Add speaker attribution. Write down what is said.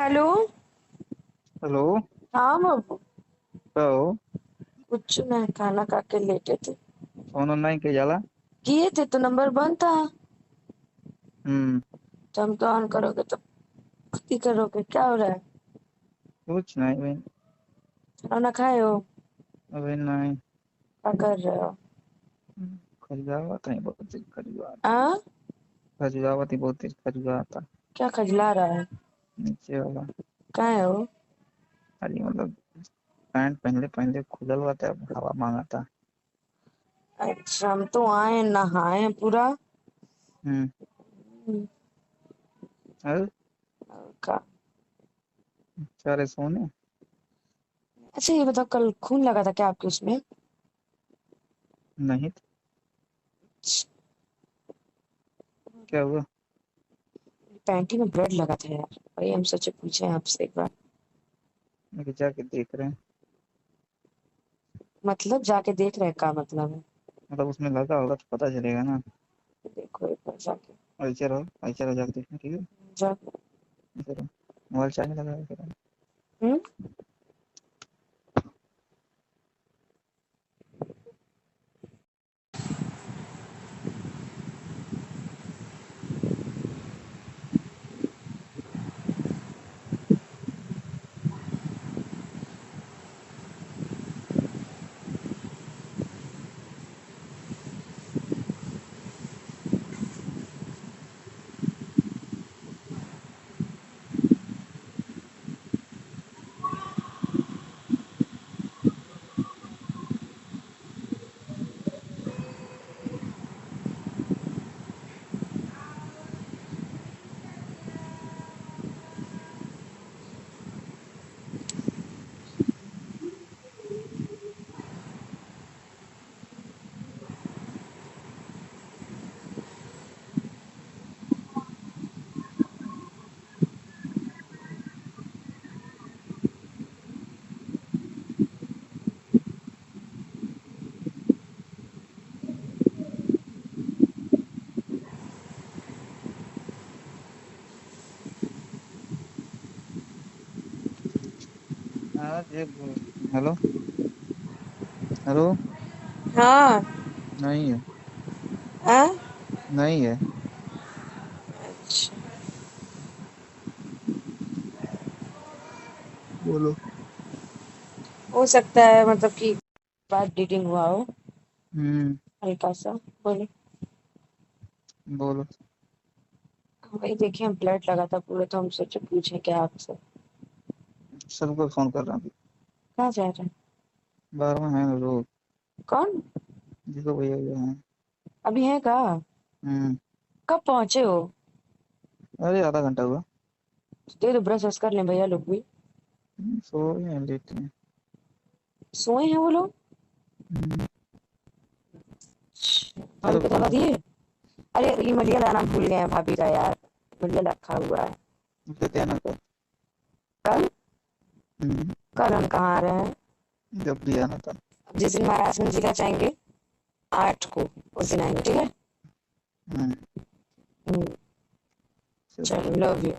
Speaker 1: Hello.
Speaker 2: Hello.
Speaker 1: हाँ बाबू।
Speaker 2: तो
Speaker 1: कुछ नहीं, खाना खा के लेटे थे।
Speaker 2: फोन ऑन नहीं किया जाला।
Speaker 1: किए थे तो नंबर बंद था।
Speaker 2: हम्म।
Speaker 1: तो हम तो ऑन करोगे तो खुद ही करोगे, क्या हो रहा है?
Speaker 2: कुछ नहीं भाई।
Speaker 1: खाना खाए हो?
Speaker 2: अभी नहीं।
Speaker 1: क्या कर रहे हो?
Speaker 2: खजुआवत नहीं, बहुत तेज खजुआता।
Speaker 1: हाँ।
Speaker 2: खजुआवत ही बहुत तेज खजुआता।
Speaker 1: क्या खजला रहा है?
Speaker 2: नीचे वाला।
Speaker 1: कहाँ है वो?
Speaker 2: अरे मतलब पैंट पहले पहले खुलल हुआ था, हवा मांगा था।
Speaker 1: अच्छा, हम तो आए नहाए पूरा।
Speaker 2: हम्म।
Speaker 1: हम्म,
Speaker 2: और
Speaker 1: का।
Speaker 2: सारे सोने।
Speaker 1: अच्छा ये बताओ, कल खून लगा था क्या आपके उसमें?
Speaker 2: नहीं तो क्या हुआ?
Speaker 1: पैंटी में ब्लड लगा था यार, वही हम सोचे पूछे आपसे एक बार।
Speaker 2: मैं जाके देख रहे हैं।
Speaker 1: मतलब जाके देख रहे हैं, का मतलब है?
Speaker 2: मतलब उसमें लगा होगा तो पता चलेगा ना।
Speaker 1: देखो एक बार जाके।
Speaker 2: ऐसे रहो जाके देखना, ठीक है।
Speaker 1: जा।
Speaker 2: ऐसे रहो। मोबाइल चार्ज में लगा है, ऐसे रहो।
Speaker 1: हम्म।
Speaker 2: हाँ जी। हेलो। हेलो।
Speaker 1: हाँ।
Speaker 2: नहीं है।
Speaker 1: हाँ?
Speaker 2: नहीं है।
Speaker 1: अच्छा।
Speaker 2: बोलो।
Speaker 1: हो सकता है मतलब कि बात डीटिंग हुआ हो।
Speaker 2: हम्म।
Speaker 1: हल्का सा। बोले।
Speaker 2: बोलो।
Speaker 1: वही देखिए, हम ब्लड लगा था पूरे, तो हम सोचे पूछे क्या आपसे।
Speaker 2: सबको फोन कर रहा हूँ।
Speaker 1: कहाँ जा रहे हैं?
Speaker 2: बारह में है ना लोग।
Speaker 1: कौन?
Speaker 2: जिसको भैया भैया हैं।
Speaker 1: अभी है कहाँ?
Speaker 2: हम्म।
Speaker 1: कब पहुंचे हो?
Speaker 2: अरे आधा घंटा हुआ।
Speaker 1: दे दो, ब्रश वश कर लें भैया लोग भी।
Speaker 2: सो गए हैं, लेटे हैं।
Speaker 1: सोए हैं वो लोग?
Speaker 2: हम्म।
Speaker 1: भाभी
Speaker 2: चलो
Speaker 1: को दवा
Speaker 2: बोलो।
Speaker 1: दिए? अरे ये मलिया लाना भूल गए हैं भाभी का यार। मलिया रखा हुआ है।
Speaker 2: देते हैं ना कल।
Speaker 1: कल?
Speaker 2: हम्म।
Speaker 1: कल हम कहाँ आ रहे हैं?
Speaker 2: जब भी आना था।
Speaker 1: जिस दिन महाराज जी का चाहेंगे, 8 को, उस दिन आएंगे, ठीक है?
Speaker 2: हम्म।
Speaker 1: हम्म,
Speaker 2: चलो।
Speaker 1: चलो, लव यू।